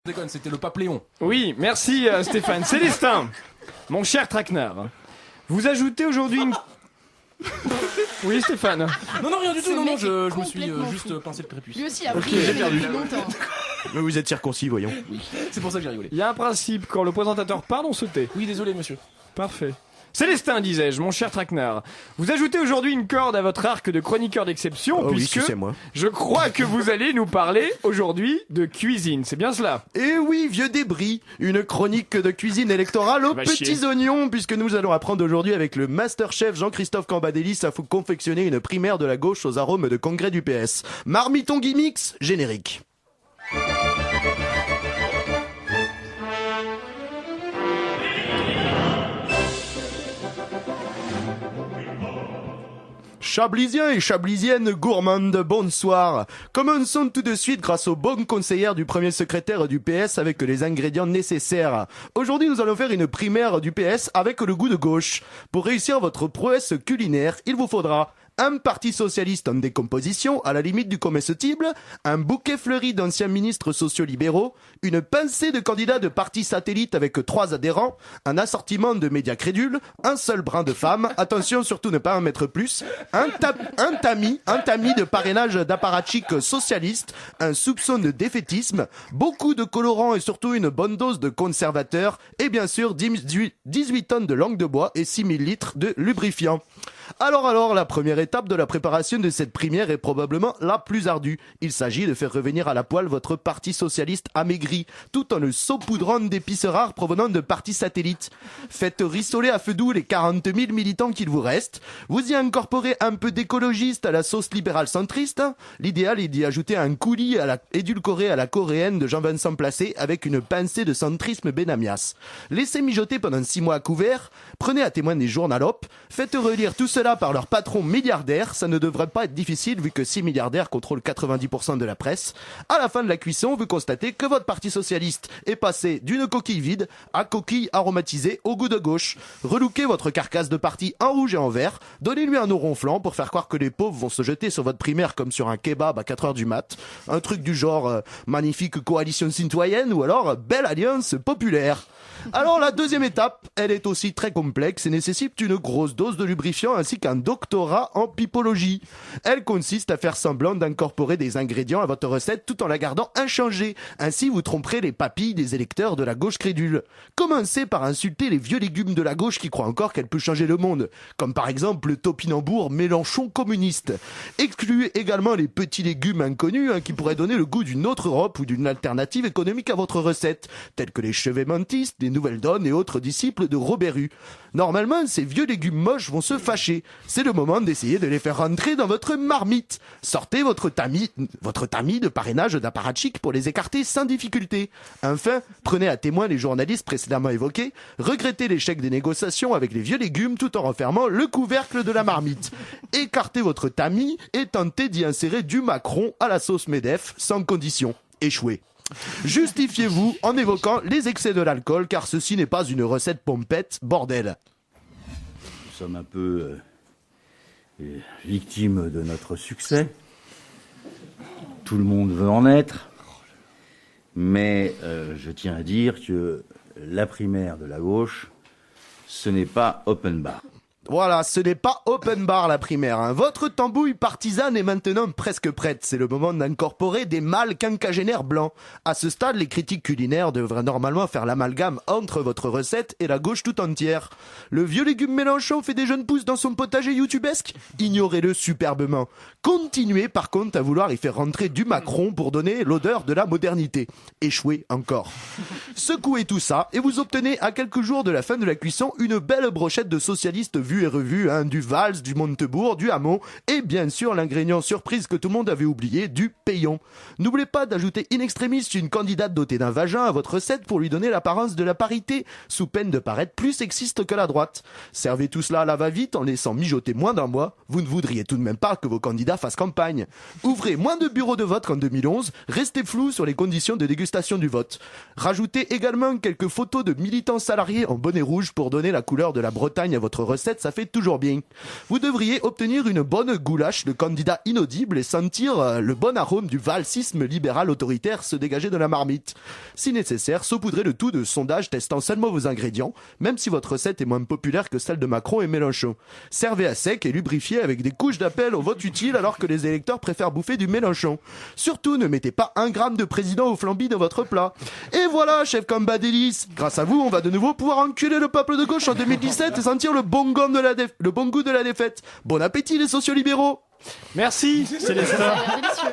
Déconne, c'était le pape Léon. Oui, merci Stéphane. Célestin, mon cher traquenard, vous ajoutez aujourd'hui une... Oui Stéphane. Non, rien du tout, Ce non, mec je est me suis complètement juste fou. pincé le prépuce. Lui aussi a Ok, pris j'ai perdu. depuis longtemps. Mais vous êtes circoncis, voyons. C'est pour ça que j'ai rigolé. Il y a un principe, quand le présentateur parle, on se tait. Oui, désolé monsieur. Parfait. Célestin, disais-je, mon cher traquenard, vous ajoutez aujourd'hui une corde à votre arc de chroniqueur d'exception, Oh oui, puisque si c'est moi. je crois que vous allez nous parler aujourd'hui de cuisine, c'est bien cela? Et oui, vieux débris, une chronique de cuisine électorale aux Va petits chier. oignons, puisque nous allons apprendre aujourd'hui avec le Masterchef Jean-Christophe Cambadélis à confectionner une primaire de la gauche aux arômes de congrès du PS. Marmiton Gimmicks, générique. Chablisiens et chablisiennes gourmandes, bonsoir. Commençons tout de suite grâce aux bonnes conseillères du premier secrétaire du PS avec les ingrédients nécessaires. Aujourd'hui, nous allons faire une primaire du PS avec le goût de gauche. Pour réussir votre prouesse culinaire, il vous faudra un parti socialiste en décomposition, à la limite du comestible, un bouquet fleuri d'anciens ministres sociaux-libéraux, une pincée de candidats de partis satellites avec 3 adhérents, un assortiment de médias crédules, un seul brin de femme, attention surtout ne pas en mettre plus, un tamis de parrainage d'apparatchiks socialistes, un soupçon de défaitisme, beaucoup de colorants et surtout une bonne dose de conservateurs, et bien sûr 18 tonnes de langue de bois et 6000 litres de lubrifiant. Alors, la première étape de la préparation de cette primaire est probablement la plus ardue. Il s'agit de faire revenir à la poêle votre parti socialiste amaigri, tout en le saupoudrant d'épices rares provenant de partis satellites. Faites rissoler à feu doux les 40 000 militants qu'il vous reste. Vous y incorporez un peu d'écologiste à la sauce libérale centriste. L'idéal est d'y ajouter un coulis édulcoré à la coréenne de Jean-Vincent Placé avec une pincée de centrisme benamias. Laissez mijoter pendant 6 mois à couvert. Prenez à témoin des journalopes. Faites relire tout cela par leur patron milliardaire, ça ne devrait pas être difficile vu que 6 milliardaires contrôlent 90% de la presse. À la fin de la cuisson, vous constatez que votre parti socialiste est passé d'une coquille vide à coquille aromatisée au goût de gauche. Relooquez votre carcasse de parti en rouge et en vert, donnez-lui un eau ronflant pour faire croire que les pauvres vont se jeter sur votre primaire comme sur un kebab à 4h du mat. Un truc du genre magnifique coalition citoyenne ou alors belle alliance populaire. Alors la deuxième étape, elle est aussi très complexe et nécessite une grosse dose de lubrifiant ainsi qu'un doctorat en pipologie. Elle consiste à faire semblant d'incorporer des ingrédients à votre recette tout en la gardant inchangée. Ainsi vous tromperez les papilles des électeurs de la gauche crédule. Commencez par insulter les vieux légumes de la gauche qui croient encore qu'elle peut changer le monde, comme par exemple le topinambour Mélenchon communiste. Excluez également les petits légumes inconnus qui pourraient donner le goût d'une autre Europe ou d'une alternative économique à votre recette, tels que les chevets mentis, des Nouvelles Donnes et autres disciples de Robert Hue. Normalement, ces vieux légumes moches vont se fâcher. C'est le moment d'essayer de les faire rentrer dans votre marmite. Sortez votre tamis de parrainage d'apparatchiks pour les écarter sans difficulté. Enfin, prenez à témoin les journalistes précédemment évoqués, regrettez l'échec des négociations avec les vieux légumes tout en refermant le couvercle de la marmite. Écartez votre tamis et tentez d'y insérer du Macron à la sauce Medef sans condition. Échouez. Justifiez-vous en évoquant les excès de l'alcool, car ceci n'est pas une recette pompette, bordel. Nous sommes un peu victimes de notre succès. Tout le monde veut en être. Mais je tiens à dire que la primaire de la gauche, ce n'est pas open bar. Voilà, ce n'est pas open bar la primaire. Votre tambouille partisane est maintenant presque prête. C'est le moment d'incorporer des mâles quinquagénaires blancs. À ce stade, les critiques culinaires devraient normalement faire l'amalgame entre votre recette et la gauche tout entière. Le vieux légume Mélenchon fait des jeunes pousses dans son potager youtubesque? Ignorez-le superbement. Continuez par contre à vouloir y faire rentrer du Macron pour donner l'odeur de la modernité. Échouez encore. Secouez tout ça et vous obtenez à quelques jours de la fin de la cuisson une belle brochette de socialistes vus et revus, du Valls, du Montebourg, du Hamon et bien sûr l'ingrédient surprise que tout le monde avait oublié, du paillon. N'oubliez pas d'ajouter in extremis une candidate dotée d'un vagin à votre recette pour lui donner l'apparence de la parité, sous peine de paraître plus sexiste que la droite. Servez tout cela à la va-vite en laissant mijoter moins d'un mois, vous ne voudriez tout de même pas que vos candidats fassent campagne. Ouvrez moins de bureaux de vote qu'en 2011, restez flou sur les conditions de dégustation du vote. Rajoutez également quelques photos de militants salariés en bonnet rouge pour donner la couleur de la Bretagne à votre recette ça fait toujours bien. Vous devriez obtenir une bonne goulache de candidats inaudibles et sentir le bon arôme du valsisme libéral autoritaire se dégager de la marmite. Si nécessaire, saupoudrez le tout de sondages testant seulement vos ingrédients, même si votre recette est moins populaire que celle de Macron et Mélenchon. Servez à sec et lubrifiez avec des couches d'appel au vote utile alors que les électeurs préfèrent bouffer du Mélenchon. Surtout, ne mettez pas 1 gramme de président au flambi dans votre plat. Et voilà, chef Combat délice. Grâce à vous, on va de nouveau pouvoir enculer le peuple de gauche en 2017 et sentir le bon goût de la défaite. Bon appétit les sociolibéraux. Merci Célestin. Délicieux.